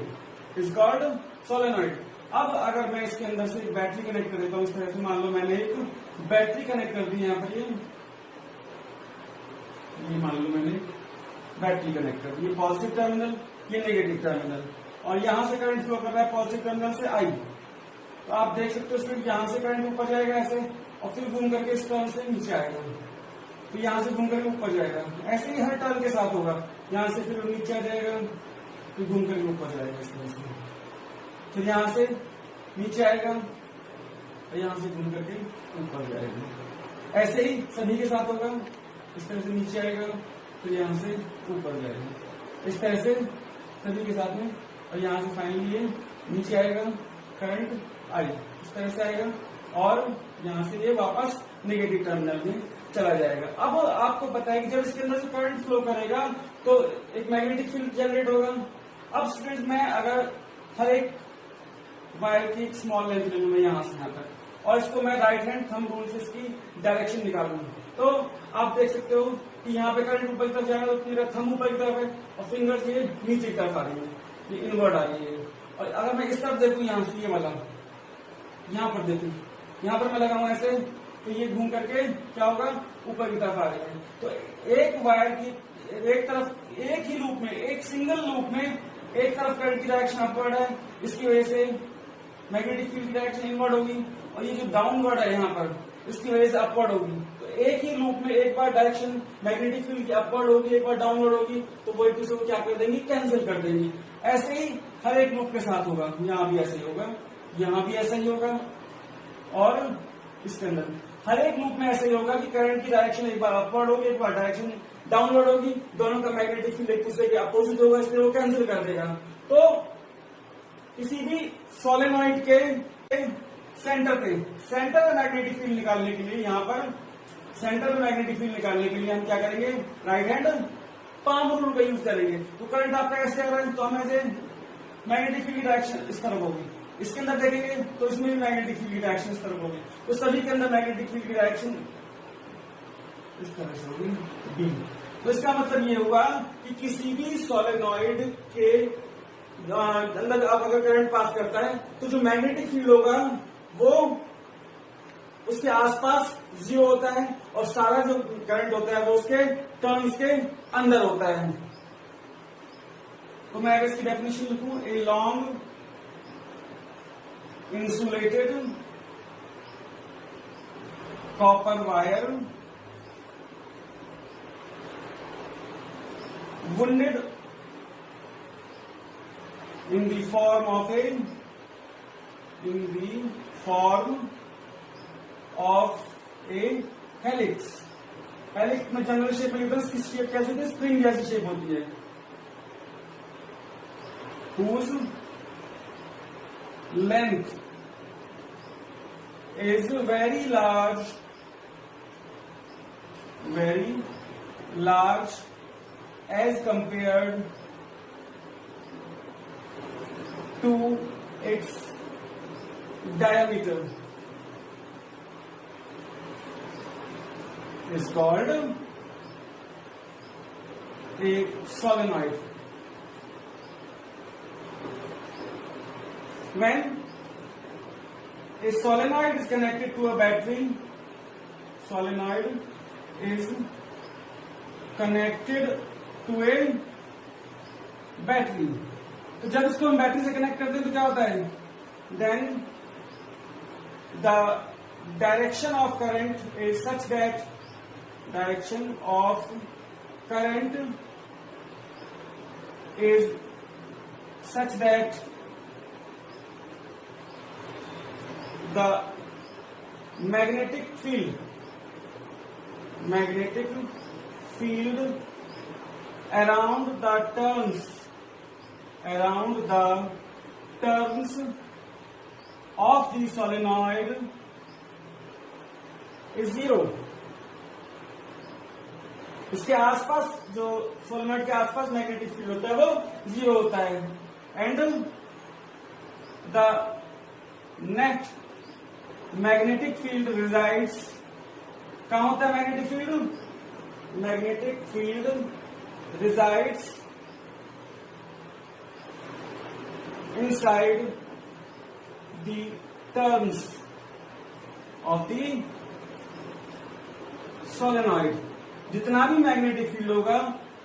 is called solenoid। अब अगर मैं इसके अंदर से एक बैटरी कनेक्ट कर देता हूं इस तरह से, मान लो मैंने एक बैटरी कनेक्ट कर दी यहाँ पर, ये मान लो मैंने बैटरी कनेक्ट कर दी, ये पॉजिटिव टर्मिनल, ये नेगेटिव टर्मिनल, और यहां से करंट फ्लो कर रहा है पॉजिटिव टर्मिनल से आई। तो आप देख सकते हो इसमें यहां से करंट ऊपर जाएगा ऐसे, और फिर घूम करके इस टर्न से नीचे आएगा, तो यहां से घूम करके ऊपर जाएगा। ऐसे ही हर टर्न के साथ होगा, यहां से फिर नीचे आ जाएगा, फिर घूम करके ऊपर जाएगा इस तरह से, फिर यहां से नीचे आएगा और यहां से घूम करके ऊपर जाएगा। ऐसे ही सभी के साथ होगा, इस तरह से नीचे आएगा फिर यहां से ऊपर जाएगा, इस तरह से सभी के साथ में, और यहां से फाइनली ये नीचे आएगा, करंट आई इस तरह से आएगा, और यहां से ये वापस नेगेटिव टर्मिनल में चला जाएगा। अब आपको पता है कि जब इसके अंदर से करंट फ्लो करेगा तो एक मैग्नेटिक फील्ड जनरेट होगा। अब स्टूडेंट्स मैं अगर हर एक वायर की एक स्मॉल लेंथ ले लूं मैं यहां से यहां तक, और इसको मैं राइट हैंड थंब रूल से इसकी डायरेक्शन निकालूं, तो आप देख सकते हो कि यहाँ पे करंट ऊपर की तरफ जाएगा, तो मेरा थंब ऊपर की तरफ है और फिंगर्स ये नीचे की तरफ आ रही है, ये इनवर्ड आ रही है। और अगर मैं इस तरफ देखूं यहाँ से, ये वाला यहाँ पर देखूं, यहाँ पर मैं लगाऊं ऐसे, तो ये घूम करके क्या होगा, ऊपर की तरफ आ रही है। तो एक वायर की एक तरफ, एक ही लूप में, एक सिंगल लूप में एक तरफ करंट की डायरेक्शन अपवर्ड है, इसकी वजह से मैग्नेटिक फील्ड की डायरेक्शन इनवर्ड होगी, और ये जो डाउनवर्ड है यहाँ पर, इसकी वजह से अपवर्ड होगी। तो एक ही लूप में एक बार डायरेक्शन मैग्नेटिक फील्ड की अपवर्ड होगी, एक बार डाउनवर्ड होगी, तो वो एक दूसरे को क्या कर देंगी, कैंसिल कर देंगी। ऐसे ही हर एक लूप के साथ होगा, यहाँ भी ऐसे ही होगा, यहाँ भी ऐसा ही होगा, और इसके अंदर हर एक लूप में ऐसा ही होगा कि करंट की डायरेक्शन एक बार अपवर्ड होगी, एक बार डायरेक्शन डाउनवर्ड होगी, दोनों का मैग्नेटिक फील्ड एक दूसरे के अपोजिट होगा, इसलिए वो कैंसिल कर देगा। तो किसी भी सोलेनॉइड के सेंटर पे, सेंटर में मैग्नेटिक फील्ड निकालने के लिए, यहाँ पर सेंटर में मैग्नेटिक फील्ड निकालने के लिए हम क्या करेंगे, राइट हैंड पाम रूल का यूज करेंगे। तो करंट आपका कैसे आ रहा है, तो हम ऐसे मैग्नेटिक फील्ड की डायरेक्शन इस तरफ होगी, इसके अंदर देखेंगे तो इसमें भी मैग्नेटिक फील्ड की डायरेक्शन इस तरफ होगी, तो सभी के अंदर मैग्नेटिक फील्ड की डायरेक्शन इस तरह से होगी डी। तो इसका मतलब ये हुआ कि किसी भी सोलेनॉइड के अंदर आप अगर करंट पास करता है तो जो मैग्नेटिक फील्ड होगा वो उसके आसपास जीरो होता है, और सारा जो करंट होता है वो उसके टर्न्स के अंदर होता है। तो मैं अगर इसकी डेफिनेशन लिखूं, ए long insulated copper wire wounded in the form of a helix. Helix में जनरल शेप में लिखते हैं, किस शेप कैसी होती है, स्प्रिंग जैसी शेप होती है, whose length is very large as compared to its diameter is called a solenoid. When a solenoid is connected to a battery, solenoid is connected to a battery, तो जब इसको हम बैटरी से connect करते हैं तो क्या होता है, then the direction of current is such that direction of current is such that the magnetic field around the turns of the solenoid is zero. इसके आसपास जो सोलेनॉइड के आसपास मैग्नेटिक फील्ड होता है वो जीरो होता है, and the net magnetic field resides, कहां होता है magnetic field, magnetic field resides inside the turns of the solenoid. जितना भी मैग्नेटिक फील्ड होगा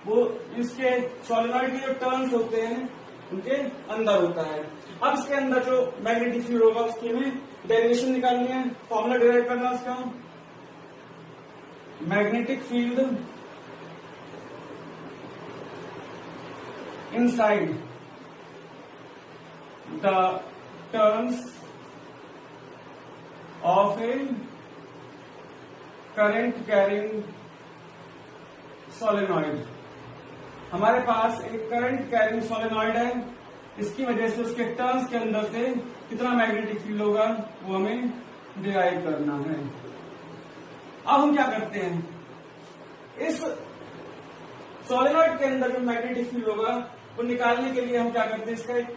वो इसके सोलेनॉइड के जो टर्न्स होते हैं उनके अंदर होता है। अब इसके अंदर जो मैग्नेटिक फील्ड होगा उसकी हमें डेरिवेशन निकालनी है, फॉर्मूला डिराइव करना है उसका। Magnetic field inside the turns of A current carrying solenoid. हमारे पास एक करंट कैरिंग सोलेनॉइड है, इसकी वजह से उसके टर्न्स के अंदर से कितना मैग्नेटिक फील्ड होगा वो हमें डिराइव करना है। अब हम क्या करते हैं, इस सोलेनॉइड के अंदर जो मैग्नेटिक फील्ड होगा वो निकालने के लिए हम क्या करते हैं, इसका एक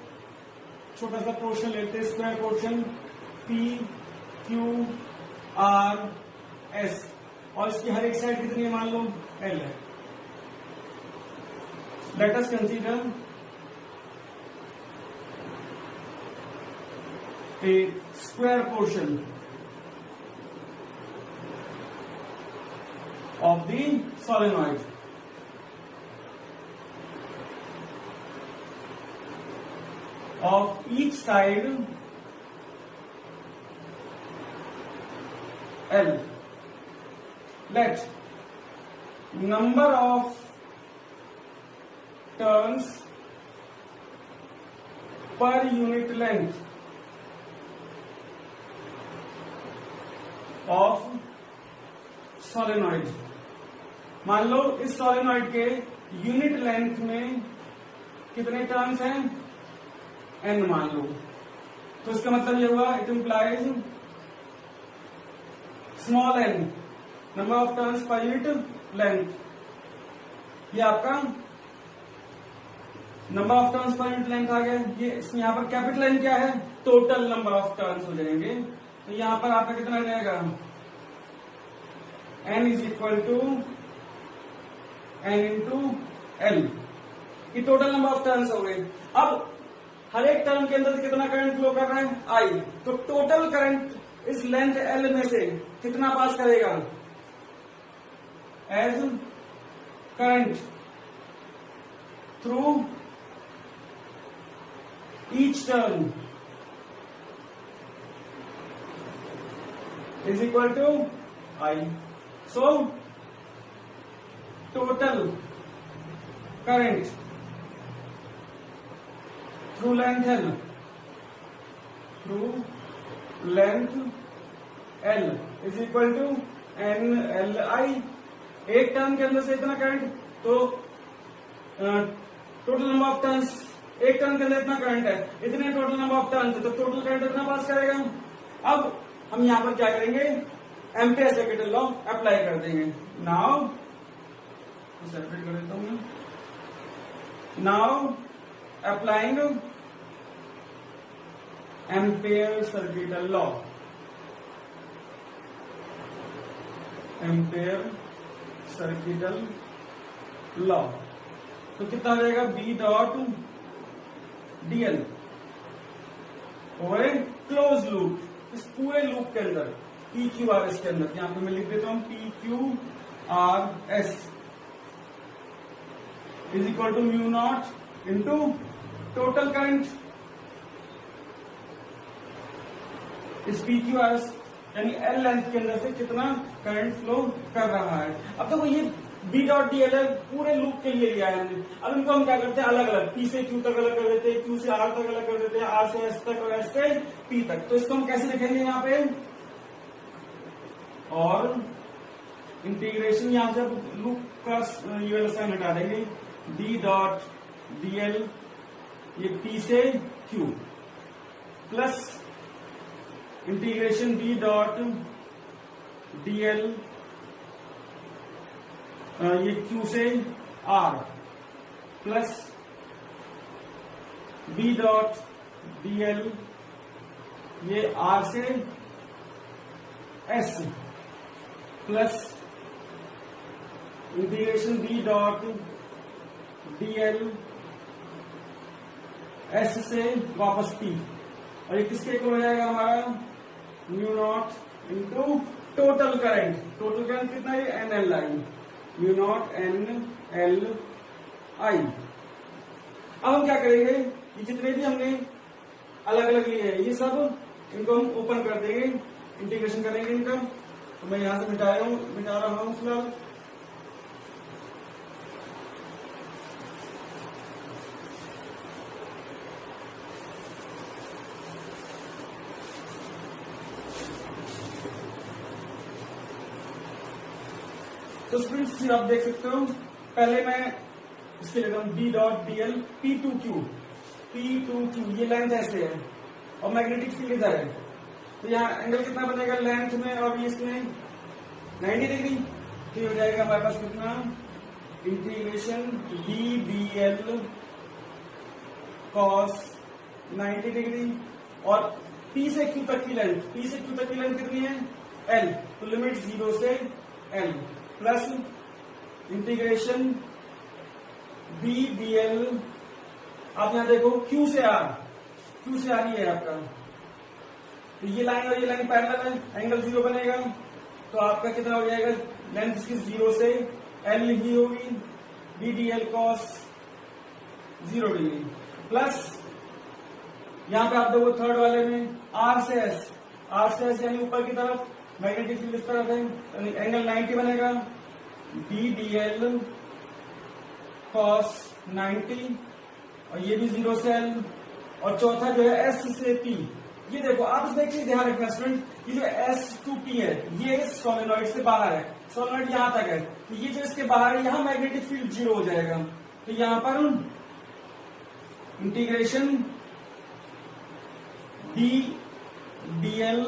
छोटा सा पोर्शन लेते हैं, square portion P Q R S, और इसकी हर एक साइड कितनी है, मान लो एल है। Let us consider a square portion of the solenoid. Of each side L. Let number of turns per unit length of solenoid, मान लो इस सोलेनॉइड के यूनिट लेंथ में कितने टर्न्स हैं, एन मान लो, तो इसका मतलब ये हुआ, it implies small n number of turns per unit length. ये आपका number of turns per unit length आ गया। ये यहाँ पर कैपिटल एन क्या है, टोटल नंबर ऑफ टर्न्स हो जाएंगे, तो यहां पर आपका कितना रहेगा, n is equal to n into L, ये टोटल नंबर ऑफ टर्न्स हो गए। अब हर एक टर्न के अंदर कितना करंट फ्लो कर रहा है, आई, तो टोटल करंट इस लेंथ एल में से कितना पास करेगा, as current through each turn is equal to I. So total current through length L is equal to NLI। एक टर्न के अंदर से इतना करंट, तो टोटल नंबर ऑफ टर्न्स, एक टर्न के अंदर इतना करंट है, इतने टोटल नंबर ऑफ टर्न्स, तो टोटल करंट इतना पास करेगा। अब हम यहां पर क्या करेंगे, एम्पियर सर्किट लॉ अप्लाई कर देंगे। नाउ सेपरेट कर देता हूं, now applying ampere circuit law, ampere circuital law, तो कितना हो जाएगा, B dot DL over a close loop, इस पूरे लूप के अंदर पी क्यू आर एस के अंदर, यहां पे मैं लिख देता हूं P Q R S is equal to mu naught into total current इस PQRS यानी L लेंथ के अंदर से कितना करंट फ्लो कर रहा है। अब देखो ये B डॉट डी एल है, पूरे लूप के लिए लिया है हमने। अब इनको हम क्या करते हैं, अलग अलग, P से Q तक अलग कर देते हैं, Q से R तक अलग कर देते हैं, R से S तक और S से P तक। तो इसको हम कैसे लिखेंगे यहाँ पे, और इंटीग्रेशन यहां से लूप का ये वाला साइन हटा देंगे, D डॉट डी एल ये P से Q plus integration B dot D L ये Q से R plus B dot D L ये R से S plus integration B dot D L S से वापस P, और ये किसके इक्वल हो जाएगा हमारा, mu naught into total current. Total current कितना है, NLI, म्यू नॉट NLI। अब हम क्या करेंगे, ये जितने भी हमने अलग अलग लिए हैं ये सब इनको हम ओपन कर देंगे, इंटीग्रेशन करेंगे इनका। तो मैं यहां से मिटा रहा हूं फिलहाल। तो स्टूडेंट्स आप देख सकते हो, पहले मैं इसके लेता हूं B dot D L P2Q, ये लेंथ ऐसे है और मैग्नेटिक फील्ड इधर है। तो यहाँ एंगल कितना बनेगा लेंथ में और इसमें 90 डिग्री। तो ये हो जाएगा हमारे पास कितना, इंटीग्रेशन BBL cos 90 डिग्री, और P से Q तक की लेंथ कितनी है, L। तो लिमिट 0 से L प्लस इंटीग्रेशन BBL, आप यहां देखो Q से R ही है आपका। तो ये लाइन और ये लाइन पैरेलल है, एंगल 0 बनेगा। तो आपका कितना हो जाएगा, लेंथ इसकी 0 से L ही होगी, BBL cos 0 डिग्री प्लस यहां पे आप देखो थर्ड वाले में R से S यानी ऊपर की तरफ, मैग्नेटिक फील्ड इस तरफ है, यानी एंगल 90 बनेगा, BBL cos 90, और ये भी 0 से L, और चौथा जो है S से P। ये देखो आप इसमें एक चीज ध्यान रखना स्टूडेंट, ये जो S to P है ये सोलेनॉइड से बाहर है, सोलेनॉइड यहां तक है। तो ये जो इसके बाहर है यहां मैग्नेटिक फील्ड 0 हो जाएगा। तो यहां पर इंटीग्रेशन BBL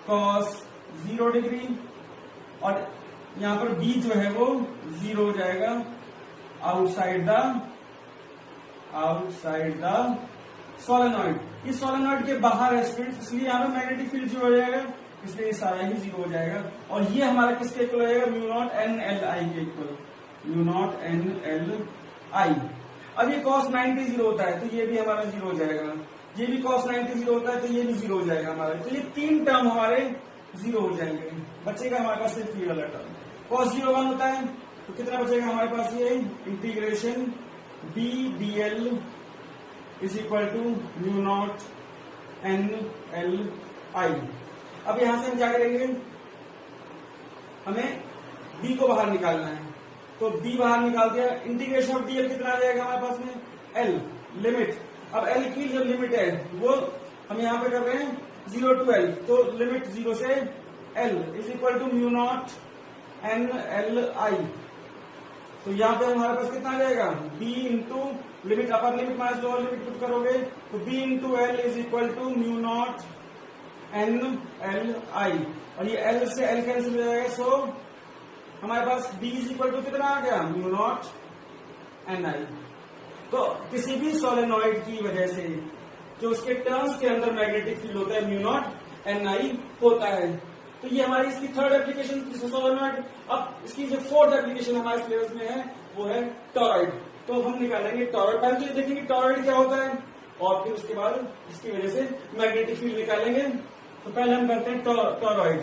cos 0 डिग्री, और यहां पर B जो है वो 0 हो जाएगा आउटसाइड द सोलेनॉइड। ये सोलेनॉइड के बाहर है स्टूडेंट, इसलिए यहां पर मैग्नेटिक फील्ड 0 हो जाएगा, इसलिए ये सारा ही 0 हो जाएगा। और ये हमारा किसके इक्वल हो जाएगा, म्यू नॉट NLI के इक्वल, म्यू नॉट NLI। अब ये cos 90 0 होता है तो ये भी हमारा 0 हो जाएगा, ये भी cos 90 0 होता है तो ये भी 0 हो जाएगा हमारा। तो ये तीन टर्म हमारे 0 हो जाएंगे, बचेगा हमारे पास सिर्फ ये वाला टर्म। cos 0 1 होता है तो कितना बचेगा हमारे पास, ये इंटीग्रेशन BBL is equal to mu naught NLI। अब यहां से हम क्या करेंगे, हमें B को बाहर निकालना है, तो B बाहर निकाल दिया, इंटीग्रेशन ऑफ DL कितना आ जाएगा हमारे पास में, L लिमिट। अब L की जो लिमिट है वो हम यहां पे कर रहे हैं 0 to L, तो लिमिट 0 से L is equal to mu naught NLI। तो यहाँ पे हमारे पास कितना आ जाएगा, B into limit upper limit minus lower limit put करोगे तो B into L is equal to mu naught NLI, और ये L से L कैंसिल हो जाएगा। सो हमारे पास B इज इक्वल टू कितना आ गया, म्यू नॉट NI। तो किसी भी सोलेनॉइड की वजह से जो उसके टर्न्स के अंदर मैग्नेटिक फील्ड होता है म्यू नॉट NI होता है। तो ये हमारी इसकी थर्ड एप्लीकेशन सोलेनॉइड। अब इसकी जो फोर्थ एप्लीकेशन हमारे सिलेबस में है वो है टॉरॉइड। तो हम निकालेंगे टॉरॉइड, पहले तो ये देखेंगे टॉरॉइड क्या होता है और फिर उसके बाद इसकी वजह से मैग्नेटिक फील्ड निकालेंगे। तो पहले हम करते हैं टॉरॉइड।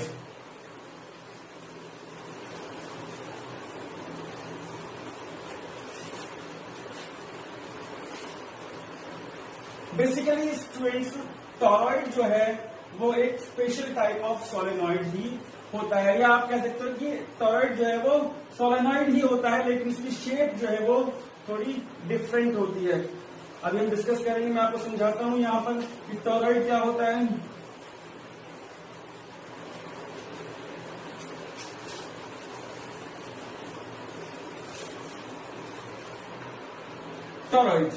बेसिकली स्टूडेंट्स टॉरॉइड जो है वो एक स्पेशल टाइप ऑफ सोलेनॉइड ही होता है, या आप कह सकते हो कि टॉरॉइड जो है वो सोलेनॉइड ही होता है, लेकिन इसकी शेप जो है वो थोड़ी डिफरेंट होती है। अभी हम डिस्कस करेंगे, मैं आपको समझाता हूं यहाँ पर कि टॉरॉइड क्या होता है। टॉरॉइड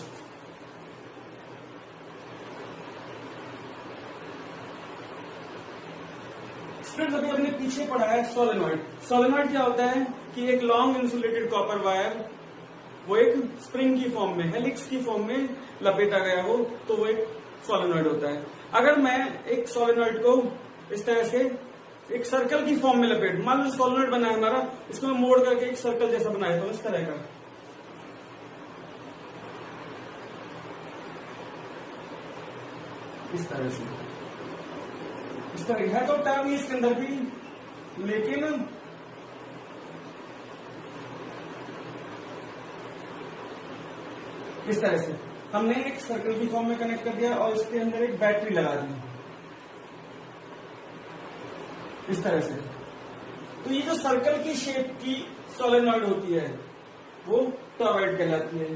स्टूडेंट्स अभी हमने पीछे पढ़ा है सोलेनॉइड। सोलेनॉइड क्या होता है कि एक लॉन्ग इंसुलेटेड कॉपर वायर वो एक स्प्रिंग की फॉर्म में, हेलिक्स की फॉर्म में लपेटा गया हो तो वो एक सोलेनॉइड होता है। अगर मैं एक सोलेनॉइड को इस तरह से एक सर्कल की फॉर्म में लपेट, मान लो सोलेनॉइड बना है हमारा, इसको मैं मोड़ करके एक सर्कल जैसा बनाया था इस तरह का, इस तरह से, इस तरह है तो टर्म ही इसके अंदर भी, लेकिन इस तरह से हमने एक सर्कल की फॉर्म में कनेक्ट कर दिया और इसके अंदर एक बैटरी लगा दी इस तरह से। तो ये जो सर्कल की शेप की सोलेनॉइड होती है वो टॉरॉइड कहलाती है।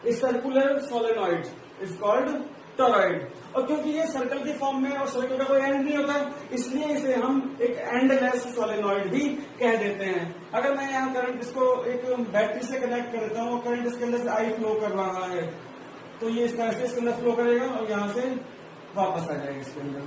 इस circular solenoid is called torrid. और क्योंकि ये सर्कल की फॉर्म में और सर्कल का कोई एंड नहीं होता, इसलिए इसे हम एक एंडलेस सोलेनॉइड भी कह देते हैं। अगर मैं यहाँ करंट इसको एक बैटरी से कनेक्ट कर देता हूँ, करंट इसके अंदर से आई फ्लो कर रहा है, तो ये इस तरह से इसके अंदर फ्लो करेगा और यहाँ से वापस आ जाएगा इसके अंदर।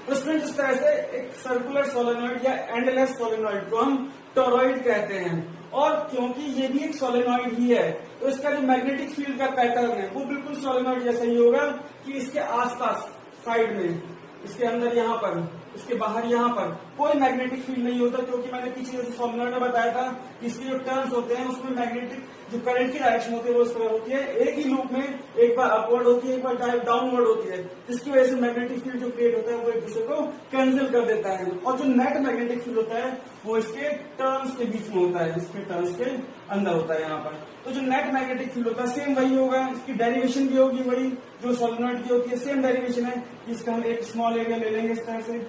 तो स्टूडेंट इस तरह से एक सर्कुलर सोलेनॉइड या एंडलेस सोलेनॉइड को हम टॉरॉइड कहते हैं। और क्योंकि ये भी एक सोलेनॉइड ही है तो इसका जो मैग्नेटिक फील्ड का पैटर्न है वो बिल्कुल सोलेनॉइड जैसा ही होगा कि इसके आसपास साइड में, इसके अंदर यहाँ पर, इसके बाहर यहाँ पर कोई मैग्नेटिक फील्ड नहीं होता, क्योंकि मैंने पीछे जैसे सोलेनॉइड में बताया था कि इसके जो टर्न्स होते हैं उसमें मैग्नेटिक जो करंट की डायरेक्शन होती है वो इस तरह होती है, एक ही लूप में एक बार अपवर्ड होती है, एक बार डाउनवर्ड होती है, जिसकी वजह से मैग्नेटिक फील्ड जो क्रिएट होता है वो एक दूसरे को कैंसिल कर देता है। और जो नेट मैग्नेटिक फील्ड होता है वो इसके टर्न्स के बीच में होता है, इसके टर्न्स के अंदर होता है यहाँ पर। तो जो नेट मैग्नेटिक फील्ड होता है सेम वही होगा, इसकी डेरिवेशन भी होगी वही जो सोलेनॉइड की होती है, सेम डेरिवेशन है। इसका हम एक स्मॉल एरिया ले लेंगे इस तरह से,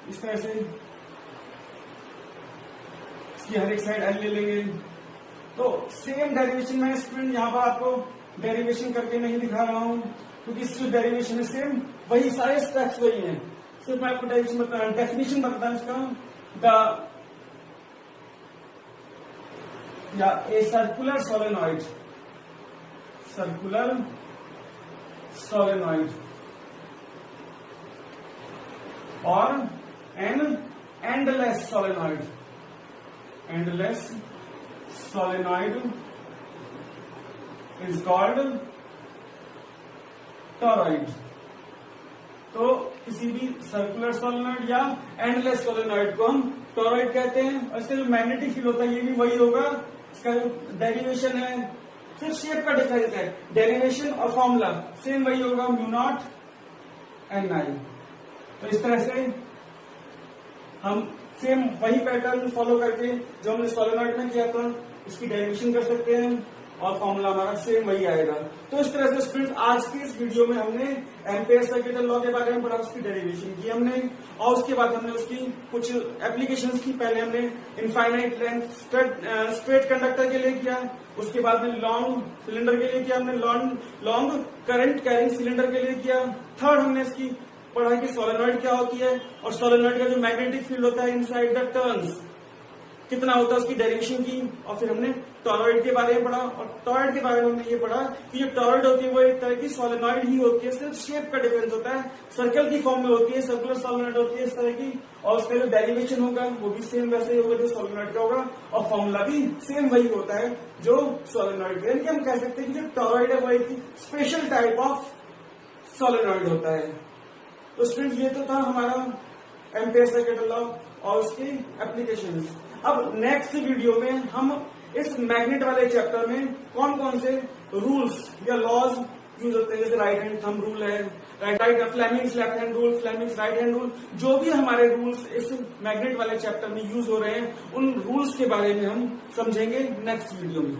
इस तरह से इसकी हर एक साइड एल ले लेंगे। तो सेम डेरिवेशन में स्टूडेंट यहाँ पर आपको डेरिवेशन करके नहीं दिखा रहा हूं क्योंकि इसकी डेरिवेशन है सेम वही, सारे स्टेप्स वही हैं, सिर्फ मैं आपको डेरिवेशन बता रहा हूं, डेफिनेशन बताता हूं इसका। या a circular solenoid, circular solenoid और an endless solenoid, endless solenoid is called toroid. तो किसी भी सर्कुलर सोलेनॉइड या एंडलेस सोलेनॉइड को हम टॉरॉइड कहते हैं। और इसका जो मैग्नेटिक फील्ड होता है ये भी वही होगा, इसका जो डेरिवेशन है सिर्फ शेप का डिफरेंस है, डेरिवेशन और फॉर्मूला सेम वही होगा, म्यू नॉट एन आई। तो इस तरह से हम सेम वही पैटर्न फॉलो करके जो हमने सोलेनॉइड में किया था इसकी डेरिवेशन कर सकते हैं और फॉर्मूला हमारा सेम वही आएगा। तो इस तरह से स्टूडेंट्स आज की इस वीडियो में हमने एम्पेयर सर्किट लॉ के बारे में पढ़ा, उसकी डेरिवेशन की हमने, और उसके बाद हमने उसकी कुछ एप्लीकेशंस की। पहले हमने इनफाइनाइट लेंथ स्ट्रेट कंडक्टर के लिए किया, उसके बाद में लॉन्ग सिलेंडर के लिए किया, हमने लॉन्ग करंट कैरिंग सिलेंडर के लिए किया। थर्ड हमने इसकी पढ़ा कि सोलेनॉइड क्या होती है और सोलेनॉइड का जो मैग्नेटिक फील्ड होता है इनसाइड द टर्न्स कितना होता है उसकी डेरिवेशन की। और फिर हमने टॉरॉइड के बारे में पढ़ा, और टॉरॉइड के बारे में हमने ये पढ़ा कि जो टॉरॉइड होती है वो एक तरह की सोलेनॉइड ही होती है, सिर्फ शेप का डिफरेंस होता है, सर्कल की फॉर्म में होती है, सर्कुलर सोलेनॉइड होती है इस तरह की, और उसका जो डेरिवेशन होगा वो भी सेम वैसे ही होगा जो सोलेनॉइड का होगा, और फॉर्मूला भी सेम वही होता है जो सोलेनॉइड का। यानी हम कह सकते हैं कि जो टॉरॉइड है वो एक स्पेशल टाइप ऑफ सोलेनॉइड होता है। तो स्टूडेंट्स ये तो था हमारा एम्पेयर सर्किट लॉ और उसकी एप्लीकेशंस। अब नेक्स्ट वीडियो में हम इस मैग्नेट वाले चैप्टर में कौन कौन से रूल्स या लॉज यूज होते हैं, जैसे राइट हैंड थंब रूल है, right Fleming's left hand rule, Fleming's right hand rule, जो भी हमारे रूल्स इस मैग्नेट वाले चैप्टर में यूज हो रहे हैं उन रूल्स के बारे में हम समझेंगे नेक्स्ट वीडियो में।